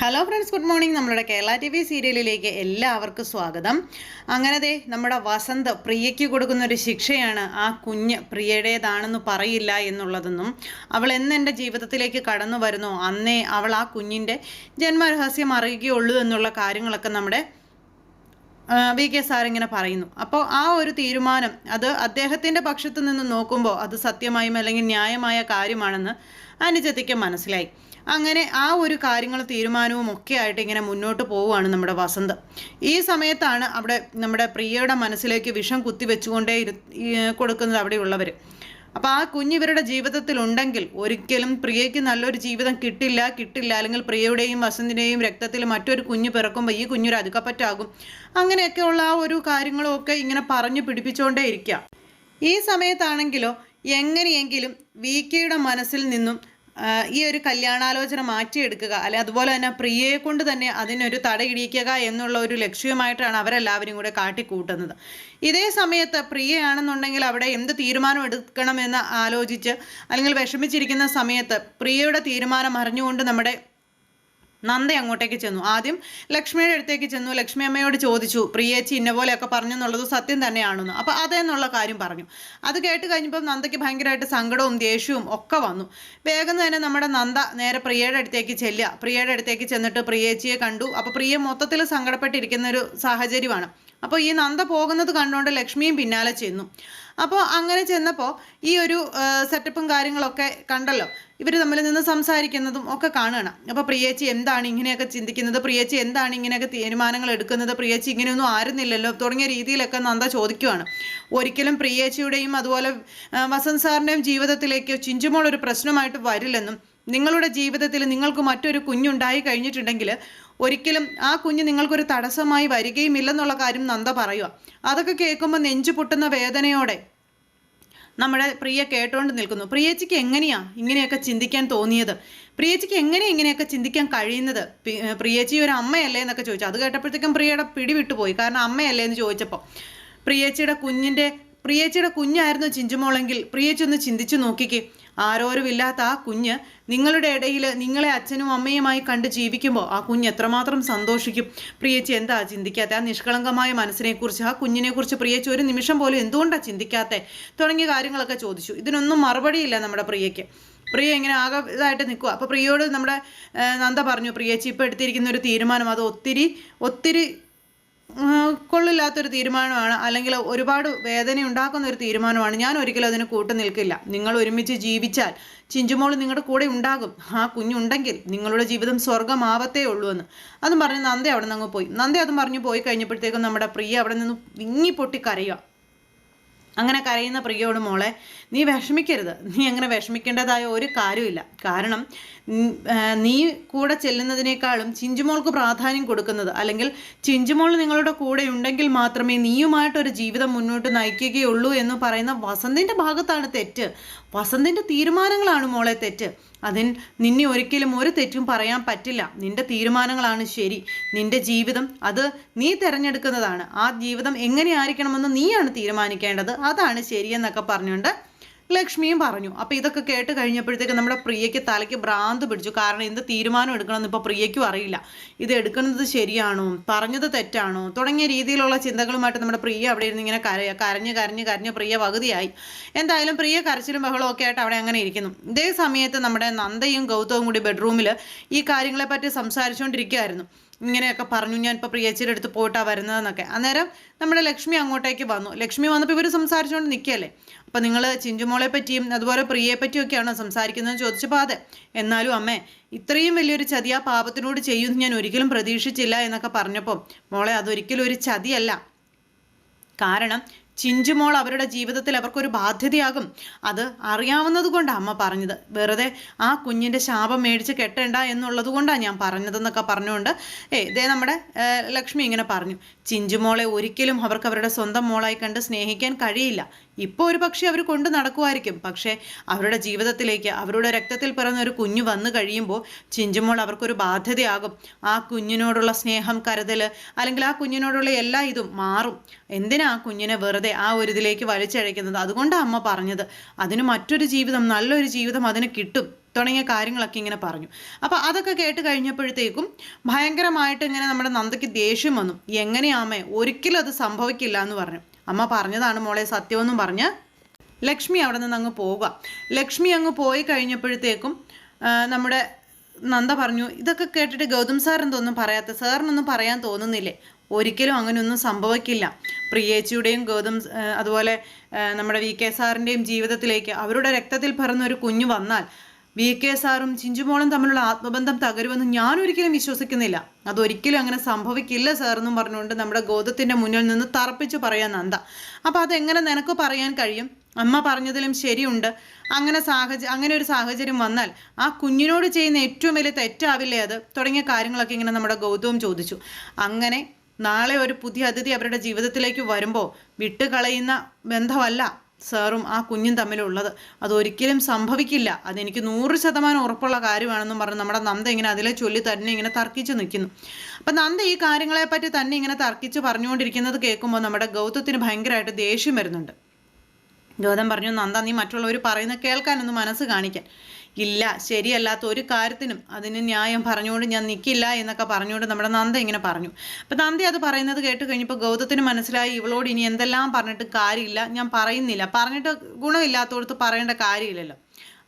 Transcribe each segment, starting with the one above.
Hello friends, good morning. നമ്മുടെ Kerala T V സീരിയലിലേക്ക് എല്ലാവർക്കും സ്വാഗതം. അങ്ങനെ നമ്മുടെ വസന്ത് പ്രിയയ്ക്ക് കൊടുക്കുന്ന ഒരു ശിക്ഷയാണ് ആ കുഞ്ഞ് പ്രിയയുടേതാണെന്ന് പറയില്ല എന്നുള്ളതെന്നും അവൾ എന്നെൻ്റെ ജീവിതത്തിലേക്ക് കടന്നു വരുന്നോ അന്നേ അവൾ ആ കുഞ്ഞിൻ്റെ ജന്മരഹസ്യം അറിയുകയുള്ളൂ എന്നുള്ള കാര്യങ്ങളൊക്കെ നമ്മുടെ VK സാർ ഇങ്ങനെ പറയുന്നു. അപ്പോൾ ആ ഒരു തീരുമാനം അത് അദ്ദേഹത്തിൻ്റെ പക്ഷത്ത് നിന്ന് നോക്കുമ്പോൾ അത് സത്യമായും അല്ലെങ്കിൽ ന്യായമായ കാര്യമാണെന്ന് അനുജത്തിക്ക് മനസ്സിലായി. അങ്ങനെ ആ ഒരു കാര്യങ്ങളും തീരുമാനവും ഒക്കെ ആയിട്ട് ഇങ്ങനെ മുന്നോട്ട് പോവുകയാണ് നമ്മുടെ വസന്ത്. ഈ സമയത്താണ് അവിടെ നമ്മുടെ പ്രിയയുടെ മനസ്സിലേക്ക് വിഷം കുത്തിവെച്ചുകൊണ്ടേ കൊടുക്കുന്നത് അവിടെയുള്ളവർ. അപ്പോൾ ആ കുഞ്ഞ് ഇവരുടെ ജീവിതത്തിലുണ്ടെങ്കിൽ ഒരിക്കലും പ്രിയയ്ക്ക് നല്ലൊരു ജീവിതം കിട്ടില്ല അല്ലെങ്കിൽ പ്രിയയുടെയും വസന്തിൻ്റെയും രക്തത്തിൽ മറ്റൊരു കുഞ്ഞ് പിറക്കുമ്പോൾ ഈ കുഞ്ഞൊരു അതുക്കപ്പറ്റാകും. അങ്ങനെയൊക്കെയുള്ള ആ ഒരു കാര്യങ്ങളും ഒക്കെ ഇങ്ങനെ പറഞ്ഞു പിടിപ്പിച്ചുകൊണ്ടേ ഇരിക്കുക. ഈ സമയത്താണെങ്കിലോ എങ്ങനെയെങ്കിലും VKയുടെ മനസ്സിൽ നിന്നും ഈ ഒരു കല്യാണാലോചന മാറ്റിയെടുക്കുക, അല്ലെ അതുപോലെ തന്നെ പ്രിയയെ കൊണ്ട് തന്നെ അതിനൊരു തടയിടിക്കുക എന്നുള്ള ഒരു ലക്ഷ്യമായിട്ടാണ് അവരെല്ലാവരും കൂടെ കാട്ടിക്കൂട്ടുന്നത്. ഇതേ സമയത്ത് പ്രിയയാണെന്നുണ്ടെങ്കിൽ അവിടെ എന്ത് തീരുമാനം എടുക്കണമെന്ന് ആലോചിച്ച് അല്ലെങ്കിൽ വിഷമിച്ചിരിക്കുന്ന സമയത്ത് പ്രിയയുടെ തീരുമാനം അറിഞ്ഞുകൊണ്ട് നമ്മുടെ നന്ദ അങ്ങോട്ടേക്ക് ചെന്നു. ആദ്യം ലക്ഷ്മിയുടെ അടുത്തേക്ക് ചെന്നു. ലക്ഷ്മി അമ്മയോട് ചോദിച്ചു, പ്രിയേച്ചി ഇന്ന പോലെയൊക്കെ പറഞ്ഞെന്നുള്ളത് സത്യം തന്നെയാണെന്ന്. അപ്പോൾ അതെന്നുള്ള കാര്യം പറഞ്ഞു. അത് കേട്ട് കഴിഞ്ഞപ്പോൾ നന്ദയ്ക്ക് ഭയങ്കരമായിട്ട് സങ്കടവും ദേഷ്യവും ഒക്കെ വന്നു. വേഗം തന്നെ നമ്മുടെ നന്ദ നേരെ പ്രിയയുടെ അടുത്തേക്ക് ചെല്ലുക. പ്രിയയുടെ അടുത്തേക്ക് ചെന്നിട്ട് പ്രിയേച്ചിയെ കണ്ടു. അപ്പോൾ പ്രിയ മൊത്തത്തിൽ സങ്കടപ്പെട്ടിരിക്കുന്ന ഒരു സാഹചര്യമാണ്. അപ്പോൾ ഈ നന്ദ പോകുന്നത് കണ്ടുകൊണ്ട് ലക്ഷ്മിയും പിന്നാലെ ചെന്നു. അപ്പോൾ അങ്ങനെ ചെന്നപ്പോൾ ഈ ഒരു സെറ്റപ്പും കാര്യങ്ങളൊക്കെ കണ്ടല്ലോ, ഇവർ തമ്മിൽ നിന്ന് സംസാരിക്കുന്നതും ഒക്കെ കാണുകയാണ്. അപ്പോൾ പ്രിയേച്ചി എന്താണ് ഇങ്ങനെയൊക്കെ ചിന്തിക്കുന്നത്, പ്രിയേച്ചി എന്താണ് ഇങ്ങനെയൊക്കെ തീരുമാനങ്ങൾ എടുക്കുന്നത്, പ്രിയേച്ചി ഇങ്ങനെയൊന്നും ആയിരുന്നില്ലല്ലോ തുടങ്ങിയ രീതിയിലൊക്കെ നന്ദ ചോദിക്കുകയാണ്. ഒരിക്കലും പ്രിയേച്ചിയുടെയും അതുപോലെ വസന്ത് സാറിൻ്റെയും ജീവിതത്തിലേക്ക് ചിഞ്ചുമോൾ ഒരു പ്രശ്നമായിട്ട് വരില്ലെന്നും നിങ്ങളുടെ ജീവിതത്തിൽ നിങ്ങൾക്ക് മറ്റൊരു കുഞ്ഞുണ്ടായി കഴിഞ്ഞിട്ടുണ്ടെങ്കിൽ ഒരിക്കലും ആ കുഞ്ഞ് നിങ്ങൾക്കൊരു തടസ്സമായി വരികയുമില്ലെന്നുള്ള കാര്യം നന്ദ പറയുക. അതൊക്കെ കേൾക്കുമ്പോൾ നെഞ്ചു പൊട്ടുന്ന വേദനയോടെ നമ്മുടെ പ്രിയ കേട്ടോണ്ട് നിൽക്കുന്നു. പ്രിയേച്ചിക്ക് എങ്ങനെയാ ഇങ്ങനെയൊക്കെ ചിന്തിക്കാൻ തോന്നിയത്, പ്രിയേച്ചിക്ക് ഇങ്ങനെയൊക്കെ ചിന്തിക്കാൻ കഴിയുന്നത്, പ്രിയേച്ചി ഒരു അമ്മയല്ലേ എന്നൊക്കെ ചോദിച്ചു. അത് കേട്ടപ്പോഴത്തേക്കും പ്രിയയുടെ പിടി വിട്ടുപോയി. കാരണം അമ്മയല്ലേ എന്ന് ചോദിച്ചപ്പോൾ പ്രിയേച്ചിയുടെ കുഞ്ഞായിരുന്നു ചിഞ്ചുമോളെങ്കിൽ പ്രിയേച്ചി ഒന്ന് ചിന്തിച്ചു നോക്കിക്കേ. ആരോരുമില്ലാത്ത ആ കുഞ്ഞ് നിങ്ങളുടെ ഇടയിൽ നിങ്ങളെ അച്ഛനും അമ്മയുമായി കണ്ട് ജീവിക്കുമ്പോൾ ആ കുഞ്ഞ് എത്രമാത്രം സന്തോഷിക്കും. പ്രിയേച്ചി എന്താ ചിന്തിക്കാത്ത, ആ നിഷ്കളങ്കമായ മനസ്സിനെക്കുറിച്ച്, ആ കുഞ്ഞിനെക്കുറിച്ച് പ്രിയേച്ചി ഒരു നിമിഷം പോലും എന്തുകൊണ്ടാണ് ചിന്തിക്കാത്തേ തുടങ്ങിയ കാര്യങ്ങളൊക്കെ ചോദിച്ചു. ഇതിനൊന്നും മറുപടിയില്ല നമ്മുടെ പ്രിയയ്ക്ക്. പ്രിയ ഇങ്ങനെ ആകെ ഇതായിട്ട് നിൽക്കുക. അപ്പോൾ പ്രിയയോട് നമ്മുടെ നന്ദ പറഞ്ഞു, പ്രിയേച്ചി ഇപ്പോൾ എടുത്തിരിക്കുന്ന ഒരു തീരുമാനം അത് ഒത്തിരി കൊള്ളില്ലാത്തൊരു തീരുമാനമാണ്, അല്ലെങ്കിൽ ഒരുപാട് വേദന ഉണ്ടാക്കുന്ന ഒരു തീരുമാനമാണ്. ഞാൻ ഒരിക്കലും അതിന് കൂട്ടു നിൽക്കില്ല. നിങ്ങൾ ഒരുമിച്ച് ജീവിച്ചാൽ ചിഞ്ചുമോൾ നിങ്ങളുടെ കൂടെ ഉണ്ടാകും. ആ കുഞ്ഞുണ്ടെങ്കിൽ നിങ്ങളുടെ ജീവിതം സ്വർഗമാവത്തേ ഉള്ളൂ എന്ന് അതും പറഞ്ഞ് നന്ദ അവിടെ നിന്ന് അങ്ങ് പോയി. നന്ദ അതും പറഞ്ഞു പോയി കഴിഞ്ഞപ്പോഴത്തേക്കും നമ്മുടെ പ്രിയ അവിടെ നിന്ന് വിങ്ങി പൊട്ടി കരയുക. അങ്ങനെ കരയുന്ന പ്രിയയോട്, മോളെ നീ വിഷമിക്കരുത്, നീ അങ്ങനെ വിഷമിക്കേണ്ടതായ ഒരു കാര്യമില്ല. കാരണം നീ കൂടെ ചെല്ലുന്നതിനേക്കാളും ചിഞ്ചുമോൾക്ക് പ്രാധാന്യം കൊടുക്കുന്നത്, അല്ലെങ്കിൽ ചിഞ്ചുമോൾ നിങ്ങളുടെ കൂടെ ഉണ്ടെങ്കിൽ മാത്രമേ നീയുമായിട്ടൊരു ജീവിതം മുന്നോട്ട് നയിക്കുകയുള്ളൂ എന്ന് പറയുന്ന വസന്തിൻ്റെ ഭാഗത്താണ് തെറ്റ്. വസന്തിൻ്റെ തീരുമാനങ്ങളാണ് മോളെ തെറ്റ്. നിന്നെ ഒരിക്കലും ഒരു തെറ്റും പറയാൻ പറ്റില്ല. നിന്റെ തീരുമാനങ്ങളാണ് ശരി. നിന്റെ ജീവിതം അത് നീ തിരഞ്ഞെടുക്കുന്നതാണ്. ആ ജീവിതം എങ്ങനെയായിരിക്കണമെന്ന് നീയാണ് തീരുമാനിക്കേണ്ടത്. അതാണ് ശരിയെന്നൊക്കെ പറഞ്ഞുകൊണ്ട് ലക്ഷ്മിയും പറഞ്ഞു. അപ്പോൾ ഇതൊക്കെ കേട്ട് കഴിഞ്ഞപ്പോഴത്തേക്ക് നമ്മുടെ പ്രിയയ്ക്ക് തലയ്ക്ക് ഭ്രാന്ത് പിടിച്ചു. കാരണം എന്ത് തീരുമാനം എടുക്കണമെന്ന് ഇപ്പോൾ പ്രിയയ്ക്കും അറിയില്ല. ഇത് എടുക്കുന്നത് ശരിയാണോ, പറഞ്ഞത് തെറ്റാണോ തുടങ്ങിയ രീതിയിലുള്ള ചിന്തകളുമായിട്ട് നമ്മുടെ പ്രിയ അവിടെ ഇരുന്ന് ഇങ്ങനെ കരഞ്ഞ് പ്രിയ പകുതിയായി. എന്തായാലും പ്രിയ കരച്ചിലും ബഹളവും ഒക്കെ ആയിട്ട് അവിടെ അങ്ങനെ ഇരിക്കുന്നു. ഇതേ സമയത്ത് നമ്മുടെ നന്ദയും ഗൗതവും കൂടി ബെഡ്റൂമിൽ ഈ കാര്യങ്ങളെപ്പറ്റി സംസാരിച്ചുകൊണ്ടിരിക്കുകയായിരുന്നു. ഇങ്ങനെയൊക്കെ പറഞ്ഞു, ഞാൻ ഇപ്പോൾ പ്രിയേച്ചിയുടെ അടുത്ത് പോയിട്ടാണ് വരുന്നതെന്നൊക്കെ. അന്നേരം നമ്മുടെ ലക്ഷ്മി അങ്ങോട്ടേക്ക് വന്നു. ലക്ഷ്മി വന്നപ്പോൾ ഇവർ സംസാരിച്ചുകൊണ്ട് നിൽക്കുകയല്ലേ. അപ്പോൾ നിങ്ങൾ ചിഞ്ചുമോളെ പറ്റിയും അതുപോലെ പ്രിയയെ പറ്റിയൊക്കെയാണോ സംസാരിക്കുന്നതെന്ന് ചോദിച്ചപ്പോൾ അതെ. എന്നാലും അമ്മേ, ഇത്രയും വലിയൊരു ചതി ആ പാപത്തിനോട് ചെയ്യുമെന്ന് ഞാൻ ഒരിക്കലും പ്രതീക്ഷിച്ചില്ല എന്നൊക്കെ പറഞ്ഞപ്പോൾ, മോളെ അതൊരിക്കലും ഒരു ചതിയല്ല. കാരണം ചിഞ്ചുമോൾ അവരുടെ ജീവിതത്തിൽ അവർക്കൊരു ബാധ്യതയാകും. അത് അറിയാവുന്നത് കൊണ്ടാണ് അമ്മ പറഞ്ഞത്. വെറുതെ ആ കുഞ്ഞിൻ്റെ ശാപം മേടിച്ച് കെട്ടേണ്ട എന്നുള്ളത് കൊണ്ടാണ് ഞാൻ പറഞ്ഞതെന്നൊക്കെ പറഞ്ഞുകൊണ്ട് ഇതേ നമ്മുടെ ലക്ഷ്മി ഇങ്ങനെ പറഞ്ഞു. ചിഞ്ചുമോളെ ഒരിക്കലും അവർക്ക് അവരുടെ സ്വന്തം മോളായി കണ്ട് സ്നേഹിക്കാൻ കഴിയില്ല. ഇപ്പോൾ ഒരു പക്ഷേ അവർ കൊണ്ട് നടക്കുമായിരിക്കും. പക്ഷേ അവരുടെ ജീവിതത്തിലേക്ക് അവരുടെ രക്തത്തിൽ പിറന്ന ഒരു കുഞ്ഞ് വന്നു കഴിയുമ്പോൾ ചിഞ്ചുമോൾ അവർക്കൊരു ബാധ്യതയാകും. ആ കുഞ്ഞിനോടുള്ള സ്നേഹം, കരുതൽ, അല്ലെങ്കിൽ ആ കുഞ്ഞിനോടുള്ള എല്ലാ ഇതും മാറും. എന്തിനാ ആ കുഞ്ഞിനെ വെറുതെ ആ ഒരു ഇതിലേക്ക് വലിച്ചഴയ്ക്കുന്നത്? അതുകൊണ്ടാണ് അമ്മ പറഞ്ഞത്, അതിന് മറ്റൊരു ജീവിതം, നല്ലൊരു ജീവിതം അതിന് കിട്ടും തുടങ്ങിയ കാര്യങ്ങളൊക്കെ ഇങ്ങനെ പറഞ്ഞു. അപ്പോൾ അതൊക്കെ കേട്ട് കഴിഞ്ഞപ്പോഴത്തേക്കും ഭയങ്കരമായിട്ട് ഇങ്ങനെ നമ്മുടെ നന്ദയ്ക്ക് ദേഷ്യം വന്നു. എങ്ങനെയാമേ, ഒരിക്കലും അത് സംഭവിക്കില്ല എന്ന് പറഞ്ഞു. അമ്മ പറഞ്ഞതാണ് മോളെ സത്യമെന്നും പറഞ്ഞ് ലക്ഷ്മി അവിടെ നിന്ന് അങ്ങ് പോവുക. ലക്ഷ്മി അങ്ങ് പോയി കഴിഞ്ഞപ്പോഴത്തേക്കും നമ്മുടെ നന്ദ പറഞ്ഞു, ഇതൊക്കെ കേട്ടിട്ട് ഗൗതം സാർ എന്തൊന്നും പറയാത്ത, സാറിനൊന്നും പറയാൻ തോന്നുന്നില്ലേ? ഒരിക്കലും അങ്ങനെയൊന്നും സംഭവിക്കില്ല. പ്രിയേച്ചിയുടെയും അതുപോലെ നമ്മുടെ VK സാറിൻ്റെയും ജീവിതത്തിലേക്ക് അവരുടെ രക്തത്തിൽ പിറന്ന ഒരു കുഞ്ഞു വന്നാൽ VK സാറും ചിഞ്ചുമോളും തമ്മിലുള്ള ആത്മബന്ധം തകരുമെന്ന് ഞാൻ ഒരിക്കലും വിശ്വസിക്കുന്നില്ല. അതൊരിക്കലും അങ്ങനെ സംഭവിക്കില്ല സാർ എന്നും പറഞ്ഞുകൊണ്ട് നമ്മുടെ ഗൗതത്തിൻ്റെ മുന്നിൽ നിന്ന് തറപ്പിച്ച് പറയാൻ നന്ദ. അപ്പോൾ അതെങ്ങനെ നിനക്ക് പറയാൻ കഴിയും? അമ്മ പറഞ്ഞതിലും ശരിയുണ്ട്. അങ്ങനെ ഒരു സാഹചര്യം വന്നാൽ ആ കുഞ്ഞിനോട് ചെയ്യുന്ന ഏറ്റവും വലിയ തെറ്റാവില്ലേ അത്? തുടങ്ങിയ കാര്യങ്ങളൊക്കെ ഇങ്ങനെ നമ്മുടെ ഗൗതവും ചോദിച്ചു. അങ്ങനെ നാളെ ഒരു പുതിയ അതിഥി അവരുടെ ജീവിതത്തിലേക്ക് വരുമ്പോൾ വിട്ടുകളയുന്ന ബന്ധമല്ല സാറും ആ കുഞ്ഞും തമ്മിലുള്ളത്. അതൊരിക്കലും സംഭവിക്കില്ല, അതെനിക്ക് 100% ഉറപ്പുള്ള കാര്യമാണെന്നും പറഞ്ഞ് നമ്മുടെ നന്ദ ഇങ്ങനെ അതിലെ ചൊല്ലി തന്നെ ഇങ്ങനെ തർക്കിച്ച് നിൽക്കുന്നു. അപ്പം നന്ദ ഈ കാര്യങ്ങളെപ്പറ്റി തന്നെ ഇങ്ങനെ തർക്കിച്ച് പറഞ്ഞുകൊണ്ടിരിക്കുന്നത് കേൾക്കുമ്പോൾ നമ്മുടെ ഗൗതത്തിന് ഭയങ്കരമായിട്ട് ദേഷ്യം വരുന്നുണ്ട്. ഗൗതം പറഞ്ഞു, നന്ദ നീ മറ്റുള്ളവർ പറയുന്നത് കേൾക്കാനൊന്നും മനസ്സ് കാണിക്കാൻ ഇല്ല, ശരിയല്ലാത്ത ഒരു കാര്യത്തിനും അതിന് ന്യായം പറഞ്ഞുകൊണ്ട് ഞാൻ നിൽക്കില്ല എന്നൊക്കെ പറഞ്ഞുകൊണ്ട് നമ്മുടെ നന്ദ ഇങ്ങനെ പറഞ്ഞു. അപ്പം നന്ദി അത് പറയുന്നത് കേട്ട് കഴിഞ്ഞപ്പോൾ ഗൗതത്തിന് മനസ്സിലായി, ഇവളോട് ഇനി എന്തെല്ലാം പറഞ്ഞിട്ട് കാര്യമില്ല, ഞാൻ പറയുന്നില്ല, പറഞ്ഞിട്ട് ഗുണമില്ലാത്തടത്ത് പറയേണ്ട കാര്യമില്ലല്ലോ.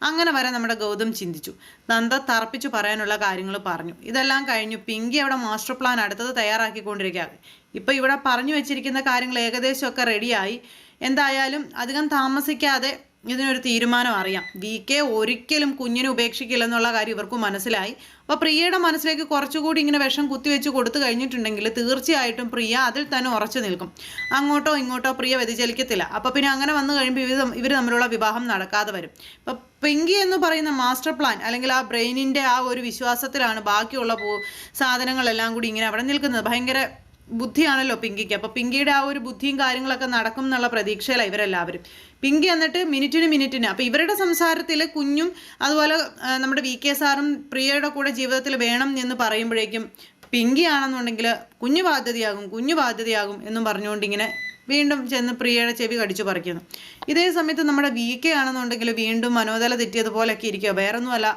അങ്ങനെ വരെ നമ്മുടെ ഗൗതം ചിന്തിച്ചു. നന്ദ തറപ്പിച്ചു പറയാനുള്ള കാര്യങ്ങൾ പറഞ്ഞു. ഇതെല്ലാം കഴിഞ്ഞു. പിങ്കി അവിടെ മാസ്റ്റർ പ്ലാൻ അടുത്തത് തയ്യാറാക്കിക്കൊണ്ടിരിക്കുകയാണ്. ഇപ്പം ഇവിടെ പറഞ്ഞു വെച്ചിരിക്കുന്ന കാര്യങ്ങൾ ഏകദേശമൊക്കെ റെഡിയായി. എന്തായാലും അധികം താമസിക്കാതെ ഇതിനൊരു തീരുമാനം അറിയാം. VK ഒരിക്കലും കുഞ്ഞിനെ ഉപേക്ഷിക്കില്ലെന്നുള്ള കാര്യം ഇവർക്കും മനസ്സിലായി. അപ്പോൾ പ്രിയയുടെ മനസ്സിലേക്ക് കുറച്ചുകൂടി ഇങ്ങനെ വിഷം കുത്തിവെച്ച് കൊടുത്തു കഴിഞ്ഞിട്ടുണ്ടെങ്കിൽ തീർച്ചയായിട്ടും പ്രിയ അതിൽ തന്നെ ഉറച്ചു നിൽക്കും. അങ്ങോട്ടോ ഇങ്ങോട്ടോ പ്രിയ വ്യതിചലിക്കത്തില്ല. അപ്പോൾ പിന്നെ അങ്ങനെ വന്നു കഴിയുമ്പോൾ ഇവർ തമ്മിലുള്ള വിവാഹം നടക്കാതെ വരും. ഇപ്പം പിങ്കി എന്ന് പറയുന്ന മാസ്റ്റർ പ്ലാൻ അല്ലെങ്കിൽ ആ ബ്രെയിനിൻ്റെ ആ ഒരു വിശ്വാസത്തിലാണ് ബാക്കിയുള്ള സാധനങ്ങളെല്ലാം കൂടി ഇങ്ങനെ അവിടെ നിൽക്കുന്നത്. ഭയങ്കര ബുദ്ധിയാണല്ലോ പിങ്കിക്ക്. അപ്പോൾ പിങ്കിയുടെ ആ ഒരു ബുദ്ധിയും കാര്യങ്ങളൊക്കെ നടക്കും എന്നുള്ള പ്രതീക്ഷയിലാണ് ഇവരെല്ലാവരും. പിങ്കി എന്നിട്ട് മിനിറ്റിന് അപ്പോൾ ഇവരുടെ സംസാരത്തിൽ കുഞ്ഞും അതുപോലെ നമ്മുടെ VK സാറും പ്രിയയുടെ കൂടെ ജീവിതത്തിൽ വേണം എന്ന് പറയുമ്പോഴേക്കും പിങ്കി ആണെന്നുണ്ടെങ്കിൽ കുഞ്ഞു ബാധ്യതയാകും എന്നും പറഞ്ഞുകൊണ്ട് ഇങ്ങനെ വീണ്ടും ചെന്ന് പ്രിയയുടെ ചെവി കടിച്ചു പറിക്കുന്നു. ഇതേ സമയത്ത് നമ്മുടെ VK ആണെന്നുണ്ടെങ്കിൽ വീണ്ടും മനോദല തെറ്റിയതുപോലെയൊക്കെ ഇരിക്കുക. വേറൊന്നുമല്ല,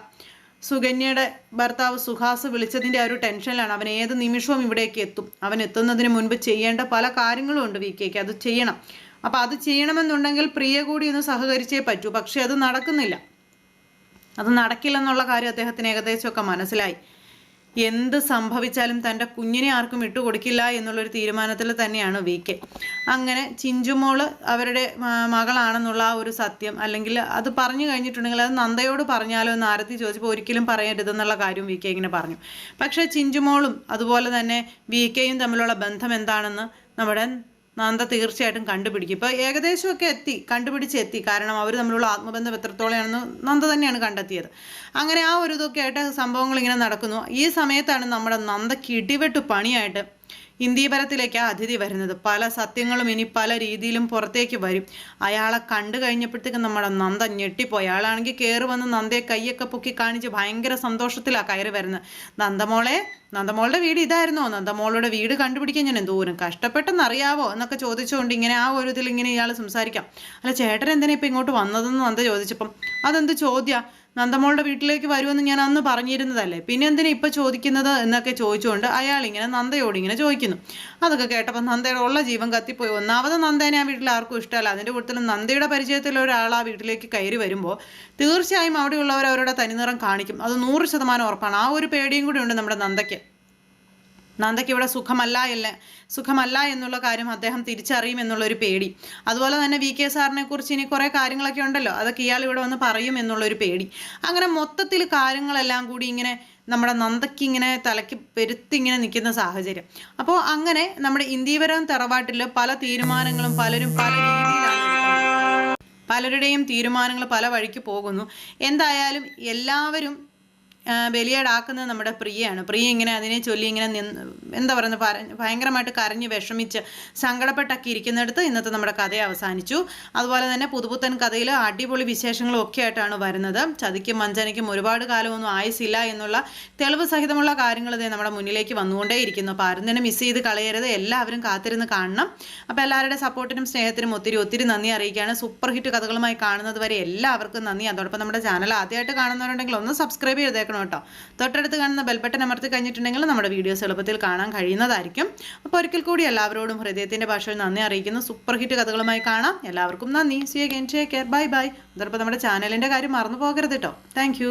സുകന്യയുടെ ഭർത്താവ് സുഹാസ് വിളിച്ചതിൻ്റെ ആ ഒരു ടെൻഷനിലാണ്. അവൻ ഏത് നിമിഷവും ഇവിടേക്ക് എത്തും. അവൻ എത്തുന്നതിന് മുൻപ് ചെയ്യേണ്ട പല കാര്യങ്ങളും ഉണ്ട് VKക്ക്, അത് ചെയ്യണം. അപ്പോൾ അത് ചെയ്യണമെന്നുണ്ടെങ്കിൽ പ്രിയ കൂടി ഒന്ന് സഹകരിച്ചേ പറ്റൂ. പക്ഷേ അത് നടക്കില്ലെന്നുള്ള കാര്യം അദ്ദേഹത്തിന് ഏകദേശമൊക്കെ മനസ്സിലായി. എന്ത് സംഭവിച്ചാലും തൻ്റെ കുഞ്ഞിനെ ആർക്കും വിട്ടുകൊടുക്കില്ല എന്നുള്ളൊരു തീരുമാനത്തിൽ തന്നെയാണ് VK. അങ്ങനെ ചിഞ്ചുമോള് അവരുടെ മകളാണെന്നുള്ള ആ ഒരു സത്യം, അല്ലെങ്കിൽ അത് പറഞ്ഞു കഴിഞ്ഞിട്ടുണ്ടെങ്കിൽ അത് നന്ദയോട് പറഞ്ഞാലോ എന്ന് ആരത്തി ചോദിച്ചപ്പോൾ ഒരിക്കലും പറയരുതെന്നുള്ള കാര്യം VK ഇങ്ങനെ പറഞ്ഞു. പക്ഷേ ചിഞ്ചുമോളും അതുപോലെ തന്നെ VKയും തമ്മിലുള്ള ബന്ധം എന്താണെന്ന് നമ്മുടെ നന്ദ തീർച്ചയായിട്ടും കണ്ടുപിടിക്കും. ഇപ്പോൾ ഏകദേശമൊക്കെ കണ്ടുപിടിച്ചെത്തി. കാരണം അവർ തമ്മിലുള്ള ആത്മബന്ധം എത്രത്തോളമാണെന്ന് നന്ദ തന്നെയാണ് കണ്ടെത്തിയത്. അങ്ങനെ ആ ഒരു ഇതൊക്കെ ആയിട്ട് സംഭവങ്ങൾ ഇങ്ങനെ നടക്കുന്നു. ഈ സമയത്താണ് നമ്മുടെ നന്ദയ്ക്ക് ഇടിവെട്ട് പണിയായിട്ട് ഇന്ദീപരത്തിലേക്ക് ആ അതിഥി വരുന്നത്. പല സത്യങ്ങളും ഇനി പല രീതിയിലും പുറത്തേക്ക് വരും. അയാളെ കണ്ടു കഴിഞ്ഞപ്പോഴത്തേക്കും നമ്മുടെ നന്ദ ഞെട്ടിപ്പോയി. അയാളാണെങ്കിൽ കയറി വന്ന് നന്ദയെ കൈയൊക്കെ പൊക്കി കാണിച്ച് ഭയങ്കര സന്തോഷത്തിലാണ് കയറി വരുന്നത്. നന്ദമോളുടെ വീട് ഇതായിരുന്നോ? നന്ദമോളുടെ വീട് കണ്ടുപിടിക്കാൻ ഞാൻ എന്തോരം കഷ്ടപ്പെട്ടെന്നറിയാവോ എന്നൊക്കെ ചോദിച്ചുകൊണ്ട് ഇങ്ങനെ ആ ഒരു ഇതിൽ ഇങ്ങനെ ഇയാൾ സംസാരിക്കാം. അല്ല ചേട്ടൻ എന്തിനാ ഇപ്പം ഇങ്ങോട്ട് വന്നതെന്ന് നന്ദ ചോദിച്ചപ്പം അതെന്ത് ചോദ്യ, നന്ദമോളുടെ വീട്ടിലേക്ക് വരുമെന്ന് ഞാൻ അന്ന് പറഞ്ഞിരുന്നതല്ലേ, പിന്നെ എന്തിനാ ഇപ്പം ചോദിക്കുന്നത് എന്നൊക്കെ ചോദിച്ചുകൊണ്ട് അയാൾ ഇങ്ങനെ നന്ദയോട് ഇങ്ങനെ ചോദിക്കുന്നു. അതൊക്കെ കേട്ടപ്പോൾ നന്ദയുടെ ഉള്ള ജീവൻ കത്തിപ്പോയി. ഒന്നാമത് നന്ദേനെ ആ വീട്ടിൽ ആർക്കും ഇഷ്ടമല്ല. അതിൻ്റെ കൂടുതലും നന്ദയുടെ പരിചയത്തിൽ ഒരാൾ ആ വീട്ടിലേക്ക് കയറി വരുമ്പോൾ തീർച്ചയായും അവിടെയുള്ളവർ അവരുടെ തനിനിറം കാണിക്കും. അത് 100% ഉറപ്പാണ്. ആ ഒരു പേടിയും കൂടി ഉണ്ട് നമ്മുടെ നന്ദയ്ക്ക് ഇവിടെ സുഖമല്ല എന്നുള്ള കാര്യം അദ്ദേഹം തിരിച്ചറിയും എന്നുള്ളൊരു പേടി. അതുപോലെ തന്നെ VK സാറിനെ കുറിച്ച് ഇനി കുറേ കാര്യങ്ങളൊക്കെ ഉണ്ടല്ലോ, അതൊക്കെ ഇയാൾ ഇവിടെ വന്ന് പറയും എന്നുള്ളൊരു പേടി. അങ്ങനെ മൊത്തത്തിൽ കാര്യങ്ങളെല്ലാം കൂടി ഇങ്ങനെ നമ്മുടെ നന്ദയ്ക്ക് ഇങ്ങനെ തലയ്ക്ക് പെരുത്തി ഇങ്ങനെ നിൽക്കുന്ന സാഹചര്യം. അപ്പോൾ അങ്ങനെ നമ്മുടെ ഇന്ദീവരം തറവാട്ടിൽ പല തീരുമാനങ്ങളും പലരും പല രീതിയിലാണ് പലരുടെയും തീരുമാനങ്ങൾ പല വഴിക്ക് പോകുന്നു. എന്തായാലും എല്ലാവരും ബലിയേടാക്കുന്നത് നമ്മുടെ പ്രിയയാണ്. പ്രിയ ഇങ്ങനെ അതിനെ ചൊല്ലി ഇങ്ങനെ എന്താ പറയുന്നത് ഭയങ്കരമായിട്ട് കരഞ്ഞ് വിഷമിച്ച് സങ്കടപ്പെട്ടൊക്കെ ഇരിക്കുന്നിടത്ത് ഇന്നത്തെ നമ്മുടെ കഥ അവസാനിച്ചു. അതുപോലെ തന്നെ പുതുപുത്തൻ കഥയിൽ അടിപൊളി വിശേഷങ്ങളും ഒക്കെ ആയിട്ടാണ് വരുന്നത്. ചതിക്കും വഞ്ചനയ്ക്കും ഒരുപാട് കാലമൊന്നും ആയുസില്ല എന്നുള്ള തെളിവ് സഹിതമുള്ള കാര്യങ്ങൾ ഇതേ നമ്മുടെ മുന്നിലേക്ക് വന്നുകൊണ്ടേയിരിക്കുന്നു. അപ്പോൾ ആരും തന്നെ മിസ് ചെയ്ത് കളയരുത്. എല്ലാവരും കാത്തിരുന്ന് കാണണം. അപ്പോൾ എല്ലാവരുടെ സപ്പോർട്ടിനും സ്നേഹത്തിനും ഒത്തിരി നന്ദി അറിയിക്കുകയാണ്. സൂപ്പർ ഹിറ്റ് കഥകളുമായി കാണുന്നത് വരെ എല്ലാവർക്കും നന്ദി. അതോടൊപ്പം നമ്മുടെ ചാനൽ ആദ്യമായിട്ട് കാണുന്നവരുണ്ടെങ്കിൽ ഒന്ന് സബ്സ്ക്രൈബ് ചെയ്തേക്കണം കേട്ടോ. തൊട്ടടുത്ത് കാണുന്ന ബെൽബട്ടൺ അമർത്തി കഴിഞ്ഞിട്ടുണ്ടെങ്കിൽ നമ്മുടെ വീഡിയോസ് എളുപ്പത്തിൽ കാണാൻ കഴിയുന്നതായിരിക്കും. അപ്പോൾ ഒരിക്കൽ കൂടി എല്ലാവരോടും ഹൃദയത്തിൻ്റെ ഭാഷയിൽ നന്ദി അറിയിക്കുന്നു. സൂപ്പർ ഹിറ്റ് കഥകളുമായി കാണാം. എല്ലാവർക്കും നന്ദി. See again. Take care. Bye bye. അതോടൊപ്പം നമ്മുടെ ചാനലിൻ്റെ കാര്യം മറന്നു പോകരുത് കേട്ടോ. താങ്ക്